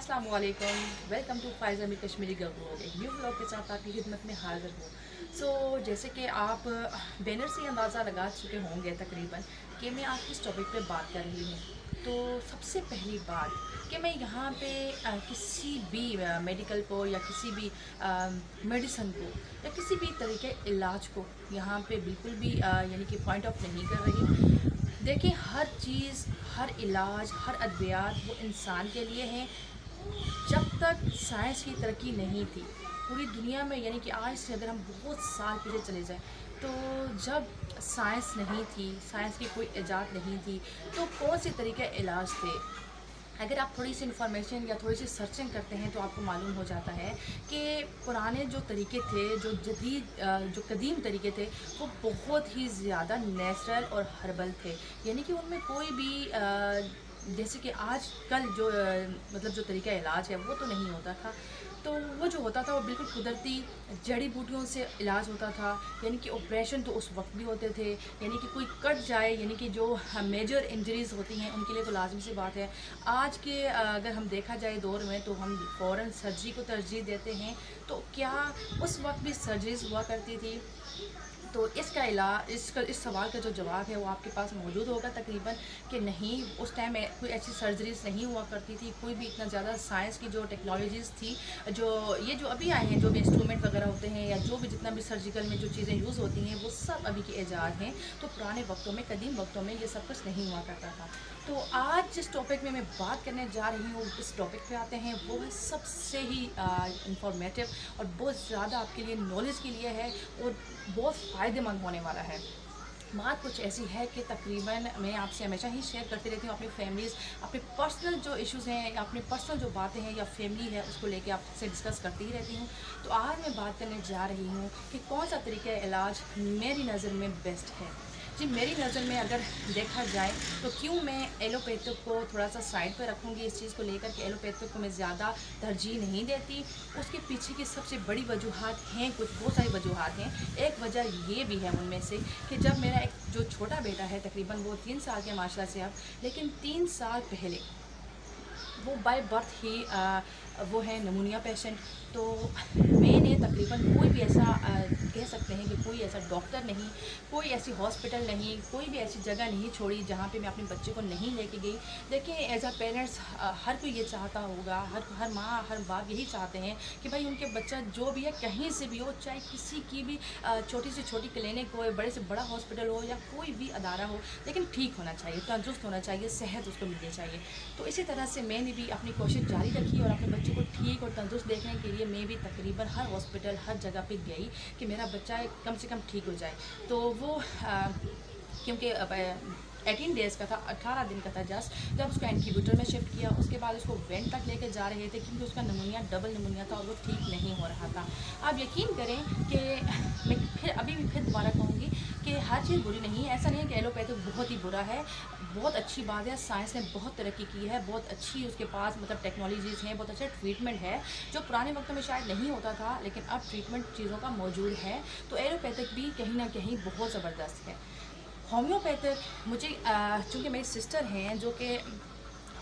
अस्सलाम वालेकुम, welcome to Faez अमीर कश्मीरी गर्ल। एक न्यू ब्लॉग के साथ आपकी खिदमत में हाजिर हूँ। जैसे कि आप बैनर से अंदाज़ा लगा चुके होंगे तकरीबन कि मैं आज किस टॉपिक पे बात कर रही हूँ। तो सबसे पहली बात कि मैं यहाँ पे किसी भी मेडिकल को या किसी भी मेडिसन को या किसी भी तरीके इलाज को यहाँ पे बिल्कुल भी यानी कि पॉइंट ऑफ नहीं कर रही। देखिए, हर चीज़, हर इलाज, हर अद्वियात वो इंसान के लिए हैं। जब तक साइंस की तरक्की नहीं थी पूरी दुनिया में, यानी कि आज से अगर हम बहुत साल पीछे चले जाएं, तो जब साइंस नहीं थी, साइंस की कोई इजाद नहीं थी, तो कौन से तरीके इलाज थे। अगर आप थोड़ी सी इन्फॉर्मेशन या थोड़ी सी सर्चिंग करते हैं तो आपको मालूम हो जाता है कि पुराने जो तरीके थे, जो जदीद जो कदीम तरीके थे, वो बहुत ही ज़्यादा नेचुरल और हर्बल थे। यानी कि उनमें कोई भी जैसे कि आज कल जो मतलब जो तरीका इलाज है वो तो नहीं होता था। तो वो जो होता था वो बिल्कुल कुदरती जड़ी बूटियों से इलाज होता था। यानी कि ऑपरेशन तो उस वक्त भी होते थे, यानी कि कोई कट जाए, यानी कि जो मेजर इंजरीज़ होती हैं उनके लिए तो लाजमी सी बात है। आज के अगर हम देखा जाए दौर में, तो हम फ़ौरन सर्जरी को तरजीह देते हैं। तो क्या उस वक्त भी सर्जरीज़ हुआ करती थी? तो इसका इलाज, इस सवाल का जो जवाब है वो आपके पास मौजूद होगा तकरीबन कि नहीं, उस टाइम कोई ऐसी सर्जरीज नहीं हुआ करती थी। कोई भी इतना ज़्यादा साइंस की जो टेक्नोलॉजीज़ थी, जो ये जो अभी आए हैं, जो भी इंस्ट्रूमेंट वगैरह होते हैं या जो भी जितना भी सर्जिकल में जो चीज़ें यूज़ होती हैं, वो सब अभी के ईजाद हैं। तो पुराने वक्तों में, कदीम वक्तों में ये सब कुछ नहीं हुआ करता था। तो आज जिस टॉपिक में मैं बात करने जा रही हूँ, उस टॉपिक पे आते हैं। वो है सबसे ही इंफॉर्मेटिव और बहुत ज़्यादा आपके लिए नॉलेज के लिए है और बहुत फ़ायदेमंद होने वाला है। बात कुछ ऐसी है कि तकरीबन मैं आपसे हमेशा ही शेयर करती रहती हूँ अपनी फैमिलीज़, अपने पर्सनल जो इश्यूज़ हैं या अपनी पर्सनल जो बातें हैं या फैमिली है, उसको लेके आपसे डिस्कस करती ही रहती हूँ। तो आज मैं बात करने जा रही हूँ कि कौन सा तरीका इलाज मेरी नज़र में बेस्ट है। जी, मेरी नज़र में अगर देखा जाए तो क्यों मैं एलोपैथिक को थोड़ा सा साइड पर रखूँगी इस चीज़ को लेकर कि एलोपैथिक को मैं ज़्यादा तरजीह नहीं देती। उसके पीछे की सबसे बड़ी वजूहात हैं, कुछ बहुत सारी वजूहात हैं। एक वजह ये भी है उनमें से कि जब मेरा एक जो छोटा बेटा है, तकरीबन वो 3 साल के माशाल्लाह से अब, लेकिन 3 साल पहले वो बाय बर्थ ही वो है नमूनिया पेशेंट। तो मैंने तकरीबन कोई भी ऐसा कह सकते हैं कि कोई ऐसा डॉक्टर नहीं, कोई ऐसी हॉस्पिटल नहीं, कोई भी ऐसी जगह नहीं छोड़ी जहाँ पे मैं अपने बच्चे को नहीं लेके गई। देखिए, एज अ पेरेंट्स हर कोई ये चाहता होगा, हर माँ, हर बाप यही चाहते हैं कि भाई उनके बच्चा जो भी है कहीं से भी हो, चाहे किसी की भी छोटी से छोटी क्लिनिक हो, बड़े से बड़ा हॉस्पिटल हो या कोई भी अदारा हो, लेकिन ठीक होना चाहिए, तंदुरुस्त होना चाहिए, सेहत उसको मिलनी चाहिए। तो इसी तरह से मैंने भी अपनी कोशिश जारी रखी और अपने बच्चे को ठीक और तंदुरुस्त देखने के लिए मैं भी तकरीबन हर हॉस्पिटल, हर जगह पे गई कि मेरा बच्चा कम से कम ठीक हो जाए। तो वो क्योंकि 18 डेज़ का था, 18 दिन का था जस्ट, जब उसको इंक्यूबेटर में शिफ्ट किया, उसके बाद उसको वेंट तक लेके जा रहे थे क्योंकि उसका नमूनिया, डबल नमूनिया था और वो ठीक नहीं हो रहा था। आप यकीन करें कि मैं फिर दोबारा कहूँगी कि हर चीज़ बुरी नहीं है। ऐसा नहीं है कि एलोपैथिक बहुत ही बुरा है, बहुत अच्छी बात है। साइंस ने बहुत तरक्की की है, बहुत अच्छी उसके पास मतलब टेक्नोलॉजीज़ हैं, बहुत अच्छा ट्रीटमेंट है जो पुराने वक्तों में शायद नहीं होता था, लेकिन अब ट्रीटमेंट चीज़ों का मौजूद है। तो एलोपैथिक भी कहीं ना कहीं बहुत ज़बरदस्त है। होम्योपैथिक मुझे चूँकि मेरी सिस्टर हैं जो कि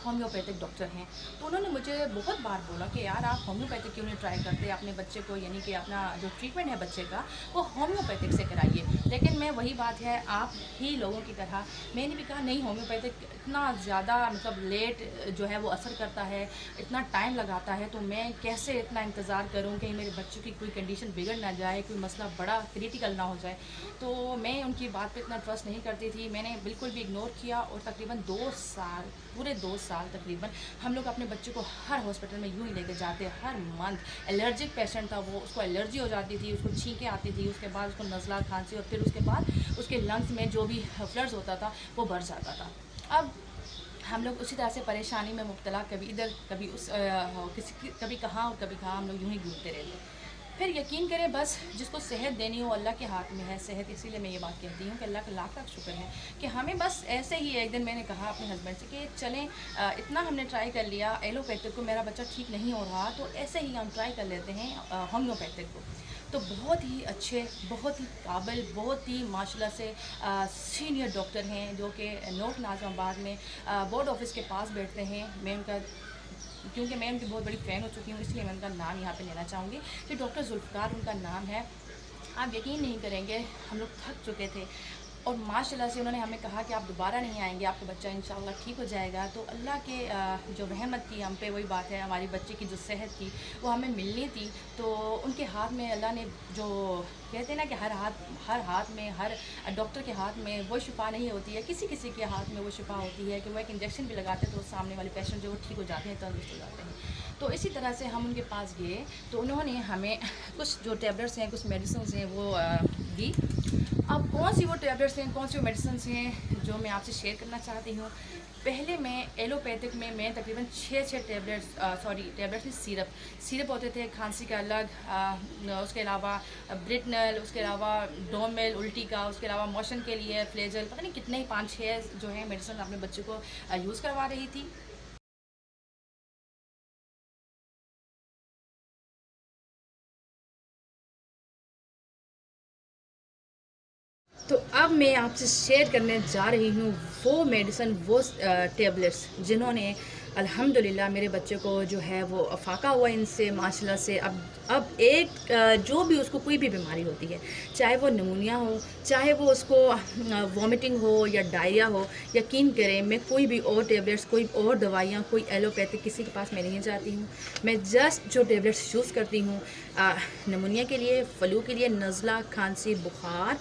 होम्योपैथिक डॉक्टर हैं, तो उन्होंने मुझे बहुत बार बोला कि यार आप होम्योपैथिक क्यों नहीं ट्राई करते अपने बच्चे को, यानी कि अपना जो ट्रीटमेंट है बच्चे का वो होम्योपैथिक से कराइए। लेकिन मैं वही बात है, आप ही लोगों की तरह मैंने भी कहा नहीं, होम्योपैथिक इतना ज़्यादा मतलब लेट जो है वो असर करता है, इतना टाइम लगाता है, तो मैं कैसे इतना इंतज़ार करूँ कि मेरे बच्चों की कोई कंडीशन बिगड़ ना जाए, कोई मसला बड़ा क्रिटिकल ना हो जाए। तो मैं उनकी बात पर इतना ट्रस्ट नहीं करती थी, मैंने बिल्कुल भी इग्नोर किया और तकरीबन 2 साल, पूरे 2 साल तकरीबन हम लोग अपने बच्चे को हर हॉस्पिटल में यूँ ही लेके जाते। हर मंथ एलर्जिक पेशेंट था वो, उसको एलर्जी हो जाती थी, उसको छींकें आती थी, उसके बाद उसको नज़ला, खांसी और फिर उसके बाद उसके लंग्स में जो भी फ्लड्स होता था वो बढ़ जाता था। अब हम लोग उसी तरह से परेशानी में मुब्तला, कभी इधर कभी उस कभी कहाँ और कभी कहाँ हम लोग यूँ ही घूमते रहते। फिर यकीन करें, बस जिसको सेहत देनी हो अल्लाह के हाथ में है सेहत। इसीलिए मैं ये बात कहती हूँ कि अल्लाह का लाख लाख शुक्र है कि हमें बस ऐसे ही एक दिन मैंने कहा अपने हस्बैंड से कि चलें, इतना हमने ट्राई कर लिया एलोपैथिक को, मेरा बच्चा ठीक नहीं हो रहा, तो ऐसे ही हम ट्राई कर लेते हैं होम्योपैथिक को। तो बहुत ही अच्छे, बहुत ही काबिल, बहुत ही माशाल्लाह से सीनियर डॉक्टर हैं जो कि नॉर्थ नाज़िमाबाद में बोर्ड ऑफिस के पास बैठते हैं। मैं उनका क्योंकि मैं उनकी बहुत बड़ी फ़ैन हो चुकी हूँ, इसलिए मैं उनका नाम यहाँ पे लेना चाहूँगी कि डॉक्टर जुल्फ़कार उनका नाम है। आप यकीन नहीं करेंगे, हम लोग थक चुके थे और माशाल्लाह से उन्होंने हमें कहा कि आप दोबारा नहीं आएंगे, आपका बच्चा इंशाल्लाह ठीक हो जाएगा। तो अल्लाह के जो रहमत थी हम पे, वही बात है, हमारी बच्चे की जो सेहत थी वो हमें मिलनी थी। तो उनके हाथ में अल्लाह ने जो कहते हैं ना कि हर हाथ में, हर डॉक्टर के हाथ में वो शिफा नहीं होती है, किसी किसी के हाथ में वो शिफा होती है कि वो एक इंजेक्शन भी लगाते हैं तो सामने वाले पेशेंट जो वो ठीक हो जाते हैं, तंदुरुस्त हो जाते हैं। तो इसी तरह से हम उनके पास गए तो उन्होंने हमें कुछ जो टैबलेट्स हैं, कुछ मेडिसिन हैं वो दी। अब कौन सी वो टैबलेट्स हैं, कौन सी वो मेडिसिन हैं जो मैं आपसे शेयर करना चाहती हूँ। पहले मैं एलोपैथिक में मैं तकरीबन 6 टैबलेट्स सिरप होते थे खांसी का अलग, उसके अलावा ब्रिटनल, उसके अलावा डोमिल उल्टी का, उसके अलावा मोशन के लिए फ्लेजल, पता नहीं कितने ही 5-6 जो है मेडिसिन अपने बच्चे को यूज़ करवा रही थी। तो अब मैं आपसे शेयर करने जा रही हूँ वो मेडिसिन, वो टैबलेट्स जिन्होंने अल्हम्दुलिल्लाह मेरे बच्चे को जो है वो अफाका हुआ इनसे माशाल्लाह से। अब एक जो भी उसको कोई भी बीमारी होती है, चाहे वो नमूनिया हो, चाहे वो उसको वॉमिटिंग हो या डायरिया हो, यकीन करें मैं कोई भी और टैबलेट्स, कोई और दवाइयाँ, कोई एलोपैथिक किसी के पास मैं नहीं जाती हूँ। मैं जस्ट जो टैबलेट्स यूज़ करती हूँ नमूनिया के लिए, फ्लू के लिए, नज़ला, खांसी, बुखार,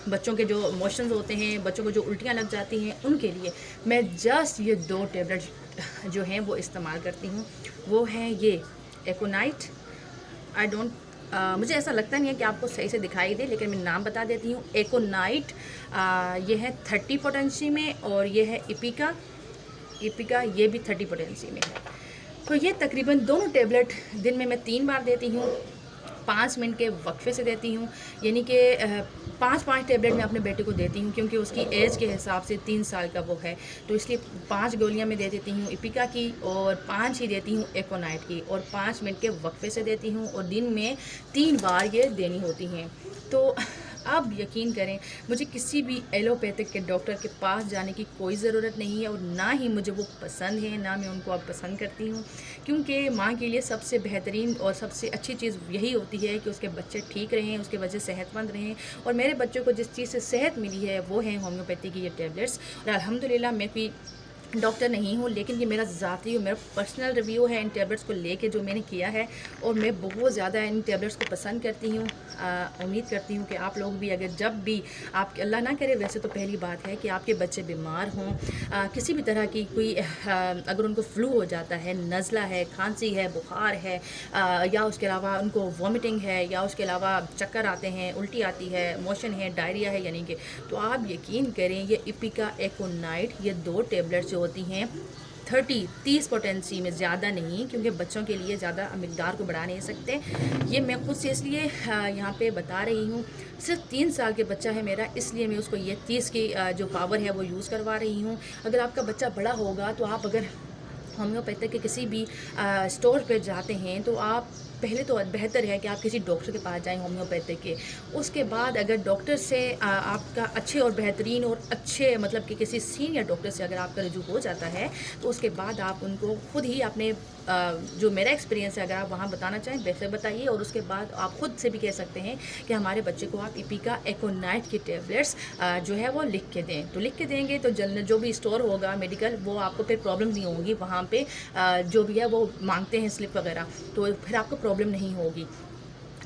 बच्चों के जो मोशंस होते हैं, बच्चों को जो उल्टियाँ लग जाती हैं, उनके लिए मैं जस्ट ये 2 टैबलेट जो हैं वो इस्तेमाल करती हूँ। वो हैं ये एकोनाइट। मुझे ऐसा लगता नहीं है कि आपको सही से दिखाई दे, लेकिन मैं नाम बता देती हूँ। एकोनाइट ये है 30 पोटेंसी में, और ये है इपिका ये भी 30 पोटेंसी में है। तो ये तकरीबन दोनों टैबलेट दिन में मैं 3 बार देती हूँ, 5 मिनट के वक्फे से देती हूँ। यानी कि 5-5 टैबलेट मैं अपने बेटे को देती हूँ, क्योंकि उसकी एज के हिसाब से 3 साल का वो है, तो इसलिए 5 गोलियाँ मैं दे देती हूँ इपिका की, और 5 ही देती हूँ एकोनाइट की, और 5 मिनट के वक्फे से देती हूँ, और दिन में 3 बार ये देनी होती हैं। तो अब यकीन करें, मुझे किसी भी एलोपैथिक के डॉक्टर के पास जाने की कोई ज़रूरत नहीं है, और ना ही मुझे वो पसंद है, ना मैं उनको अब पसंद करती हूँ। क्योंकि माँ के लिए सबसे बेहतरीन और सबसे अच्छी चीज़ यही होती है कि उसके बच्चे ठीक रहें, उसके बच्चे सेहतमंद रहें। और मेरे बच्चों को जिस चीज़ से सेहत मिली है वो है होम्योपैथी की ये टैबलेट्स। और अल्हम्दुलिल्लाह मैं कोई डॉक्टर नहीं हूँ, लेकिन ये मेरा ज़ाती और मेरा पर्सनल रिव्यू है इन टैबलेट्स को लेके जो मैंने किया है, और मैं बहुत ज़्यादा इन टैबलेट्स को पसंद करती हूँ। उम्मीद करती हूँ कि आप लोग भी, अगर जब भी आप, अल्लाह ना करे वैसे तो पहली बात है कि आपके बच्चे बीमार हों, किसी भी तरह की कोई अगर उनको फ्लू हो जाता है, नज़ला है, खांसी है, बुखार है, या उसके अलावा उनको वॉमिटिंग है, या उसके अलावा चक्कर आते हैं, उल्टी आती है, मोशन है, डायरिया है, यानी कि, तो आप यकीन करें ये इपिका, एकोनाइट, ये 2 टैबलेट्स होती हैं 30 पोटेंसी में, ज़्यादा नहीं, क्योंकि बच्चों के लिए ज़्यादा मकदार को बढ़ा नहीं सकते। ये मैं खुद से इसलिए यहाँ पे बता रही हूँ, सिर्फ 3 साल के बच्चा है मेरा, इसलिए मैं उसको ये 30 की जो पावर है वो यूज़ करवा रही हूँ। अगर आपका बच्चा बड़ा होगा तो आप अगर होम्योपैथिक के किसी भी स्टोर पे जाते हैं तो आप पहले तो बेहतर है कि आप किसी डॉक्टर के पास जाएं होम्योपैथिक के। उसके बाद अगर डॉक्टर से आपका अच्छे और बेहतरीन और अच्छे, मतलब कि किसी सीनियर डॉक्टर से अगर आपका रुजू हो जाता है, तो उसके बाद आप उनको खुद ही अपने जो मेरा एक्सपीरियंस है, अगर आप वहाँ बताना चाहें वैसे बताइए, और उसके बाद आप खुद से भी कह सकते हैं कि हमारे बच्चे को आप इपिका, एकोनाइट की टैबलेट्स जो है वो लिख के दें। तो लिख के देंगे तो जो भी स्टोर होगा मेडिकल, वो आपको फिर प्रॉब्लम नहीं होगी, वहाँ पे जो भी है वो मांगते हैं स्लिप वगैरह, तो फिर आपको प्रॉब्लम नहीं होगी।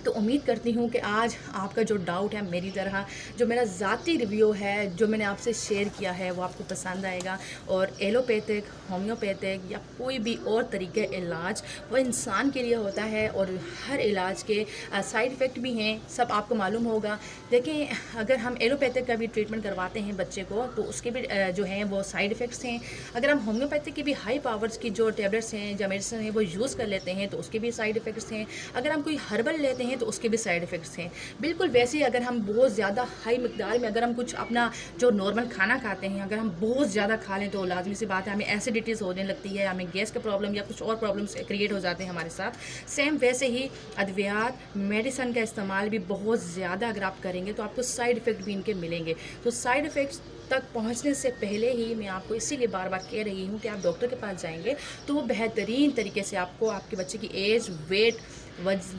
तो उम्मीद करती हूँ कि आज आपका जो डाउट है, मेरी तरह जो मेरा ज़ाती रिव्यू है जो मैंने आपसे शेयर किया है, वो आपको पसंद आएगा। और एलोपैथिक, होम्योपैथिक या कोई भी और तरीके इलाज वो इंसान के लिए होता है, और हर इलाज के साइड इफ़ेक्ट भी हैं, सब आपको मालूम होगा। देखें, अगर हम एलोपैथिक का भी ट्रीटमेंट करवाते हैं बच्चे को, तो उसके भी जो हैं वो साइड इफ़ेक्ट्स हैं। अगर हम होम्योपैथिक की भी हाई पावर्स की जो टैबलेट्स हैं या मेडिसिन हैं वो यूज़ कर लेते हैं, तो उसके भी साइड इफ़ेक्ट्स हैं। अगर हम कोई हर्बल लेते हैं तो उसके भी साइड इफ़ेक्ट्स हैं। बिल्कुल वैसे ही अगर हम बहुत ज़्यादा हाई मकदार में अगर हम कुछ अपना जो नॉर्मल खाना खाते हैं, अगर हम बहुत ज़्यादा खा लें तो लाजमी सी बात है हमें एसिडिटीज़ होने लगती है, हमें गैस का प्रॉब्लम या कुछ और प्रॉब्लम्स क्रिएट हो जाते हैं हमारे साथ। सेम वैसे ही अद्वियात, मेडिसिन का इस्तेमाल भी बहुत ज़्यादा अगर आप करेंगे तो आपको साइड इफ़ेक्ट भी इनके मिलेंगे। तो साइड इफ़ेक्ट्स तक पहुंचने से पहले ही मैं आपको इसीलिए बार बार कह रही हूं कि आप डॉक्टर के पास जाएंगे तो वो बेहतरीन तरीके से आपको आपके बच्चे की एज, वेट,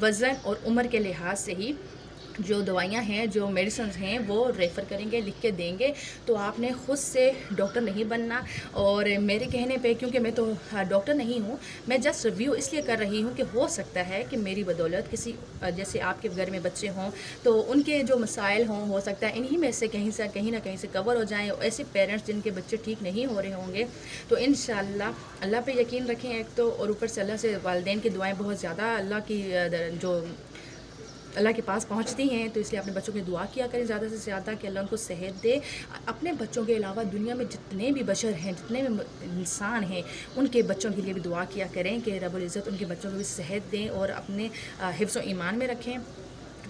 वज़न और उम्र के लिहाज से ही जो दवाइयाँ हैं, जो मेडिसिन हैं, वो रेफ़र करेंगे, लिख के देंगे। तो आपने ख़ुद से डॉक्टर नहीं बनना। और मेरे कहने पे, क्योंकि मैं तो डॉक्टर नहीं हूँ, मैं जस्ट रिव्यू इसलिए कर रही हूँ कि हो सकता है कि मेरी बदौलत किसी जैसे आपके घर में बच्चे हों तो उनके जो मसाइल हों, हो सकता है इन्हीं में से कहीं ना कहीं से कवर हो जाएँ। ऐसे पेरेंट्स जिनके बच्चे ठीक नहीं हो रहे होंगे, तो इंशाअल्लाह अल्लाह पे यकीन रखें एक तो, और ऊपर से अल्लाह से वालिदैन की दुआएँ बहुत ज़्यादा अल्लाह के पास पहुंचती हैं। तो इसलिए अपने बच्चों की दुआ किया करें ज़्यादा से ज़्यादा कि अल्लाह उनको सेहत दे। अपने बच्चों के अलावा दुनिया में जितने भी बशर हैं, जितने भी इंसान हैं, उनके बच्चों के लिए भी दुआ किया करें कि रब्बुल इज़्ज़त उनके बच्चों को भी सेहत दें और अपने हिफ्ज़ व ईमान में रखें,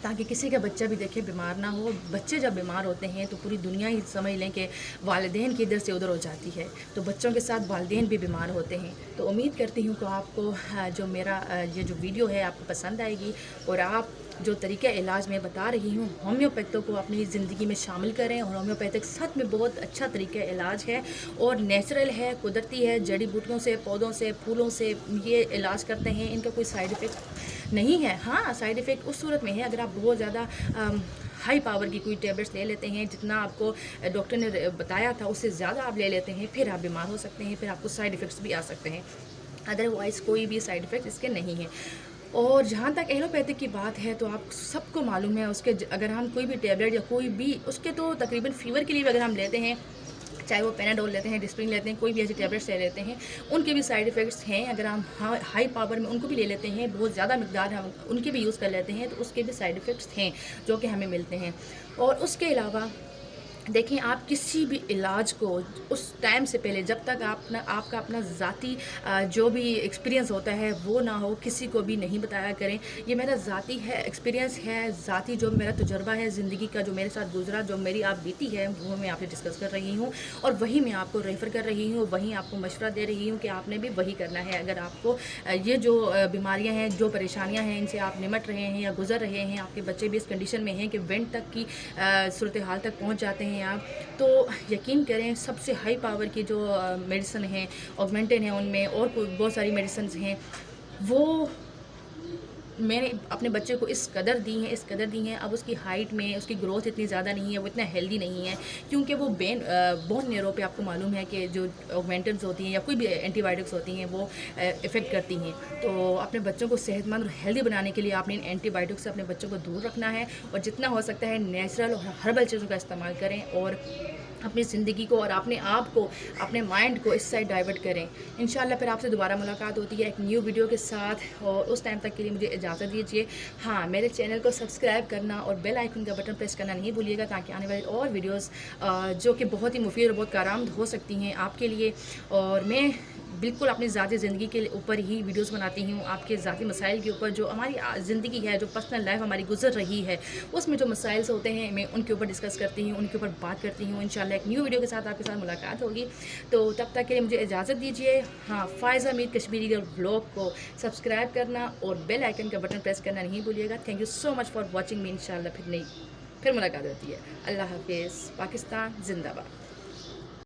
ताकि किसी का बच्चा भी देखे बीमार ना हो। बच्चे जब बीमार होते हैं तो पूरी दुनिया ही समझ लें कि वालिदैन की इधर से उधर हो जाती है, तो बच्चों के साथ वालिदैन भी बीमार होते हैं। तो उम्मीद करती हूँ कि आपको जो मेरा ये जो वीडियो है आपको पसंद आएगी, और आप जो तरीक़ा इलाज मैं बता रही हूँ होम्योपैथों को अपनी ज़िंदगी में शामिल करें। और होम्योपैथिक सच में बहुत अच्छा तरीक़ा इलाज है और नेचुरल है, कुदरती है, जड़ी बूटियों से, पौधों से, फूलों से ये इलाज करते हैं। इनका कोई साइड इफ़ेक्ट नहीं है। हाँ, साइड इफ़ेक्ट उस सूरत में है अगर आप बहुत ज़्यादा हाई पावर की कोई टेबलेट्स ले लेते हैं, जितना आपको डॉक्टर ने बताया था उससे ज़्यादा आप ले लेते हैं, फिर आप बीमार हो सकते हैं, फिर आपको साइड इफ़ेक्ट्स भी आ सकते हैं। अदरवाइज़ कोई भी साइड इफ़ेक्ट इसके नहीं है। और जहाँ तक एलोपैथिक की बात है तो आप सबको मालूम है उसके, अगर हम कोई भी टेबलेट या कोई भी उसके, तो तकरीबन फ़ीवर के लिए भी अगर हम लेते हैं, चाहे वो पेनाडोल लेते हैं, डिस्प्रिन लेते हैं, कोई भी ऐसी टेबलेट्स ले लेते हैं, उनके भी साइड इफ़ेक्ट्स हैं। अगर हम हाई पावर में उनको भी ले लेते हैं, बहुत ज़्यादा मिकदार हम उनके भी यूज़ कर लेते हैं, तो उसके भी साइड इफ़ेक्ट्स हैं जो कि हमें मिलते हैं। और उसके अलावा देखें, आप किसी भी इलाज को उस टाइम से पहले, जब तक आपका अपना ज़ाती जो भी एक्सपीरियंस होता है वो ना हो, किसी को भी नहीं बताया करें। ये मेरा ज़ाती है, एक्सपीरियंस है, ज़ाती जो मेरा तजुर्बा है ज़िंदगी का, जो मेरे साथ गुजरा, जो मेरी आप बीती है, वो मैं आपसे डिस्कस कर रही हूँ और वही मैं आपको रेफ़र कर रही हूँ, वही आपको मशवरा दे रही हूँ कि आपने भी वही करना है। अगर आपको ये जो बीमारियाँ हैं, जो परेशानियाँ हैं, इनसे आप निमट रहे हैं या गुजर रहे हैं, आपके बच्चे भी इस कंडीशन में हैं कि वेंट तक की सूरत हाल तक पहुँच जाते हैं आप, तो यकीन करें सबसे हाई पावर की जो मेडिसिन हैं, ऑगमेंटेन है, उनमें और बहुत सारी मेडिसिन हैं, वो मैंने अपने बच्चे को इस कदर दी हैं। अब उसकी हाइट में उसकी ग्रोथ इतनी ज़्यादा नहीं है, वो इतना हेल्दी नहीं है, क्योंकि वो बोन नैरो पे आपको मालूम है कि जो ऑगमेंटेंस होती हैं या कोई भी एंटीबायोटिक्स होती हैं वो इफ़ेक्ट करती हैं। तो अपने बच्चों को सेहतमंद और हेल्दी बनाने के लिए आपने इन एंटीबायोटिक्स से अपने बच्चों को दूर रखना है और जितना हो सकता है नेचुरल और हर्बल चीज़ों का इस्तेमाल करें और अपनी ज़िंदगी को और अपने आप को, अपने माइंड को इस साइड डाइवर्ट करें। इंशाल्लाह फिर आपसे दोबारा मुलाकात होती है एक न्यू वीडियो के साथ, और उस टाइम तक के लिए मुझे इजाज़त दीजिए। हाँ, मेरे चैनल को सब्सक्राइब करना और बेल आइकन का बटन प्रेस करना नहीं भूलिएगा, ताकि आने वाली और वीडियोस जो कि बहुत ही मुफीद और बहुत कारआमद हो सकती हैं आपके लिए। और मैं बिल्कुल अपनी ज़ाती ज़िंदगी के ऊपर ही वीडियोस बनाती हूँ, आपके ज़ाती मसाइल के ऊपर, जो हमारी ज़िंदगी है, जो पर्सनल लाइफ हमारी गुजर रही है, उसमें जो मसाइल्स होते हैं मैं उनके ऊपर डिस्कस करती हूँ, उनके ऊपर बात करती हूँ। इंशाल्लाह एक न्यू वीडियो के साथ आपके साथ मुलाकात होगी, तो तब तक के लिए मुझे इजाज़त दीजिए। हाँ, फ़ायज़ा मीर कश्मीरी गर्ल व्लॉग को सब्सक्राइब करना और बेल आइकन का बटन प्रेस करना नहीं भूलिएगा। Thank you so much for watching मी। इंशाल्लाह फिर मुलाकात होती है। अल्लाह हाफिज़। पाकिस्तान जिंदाबाद।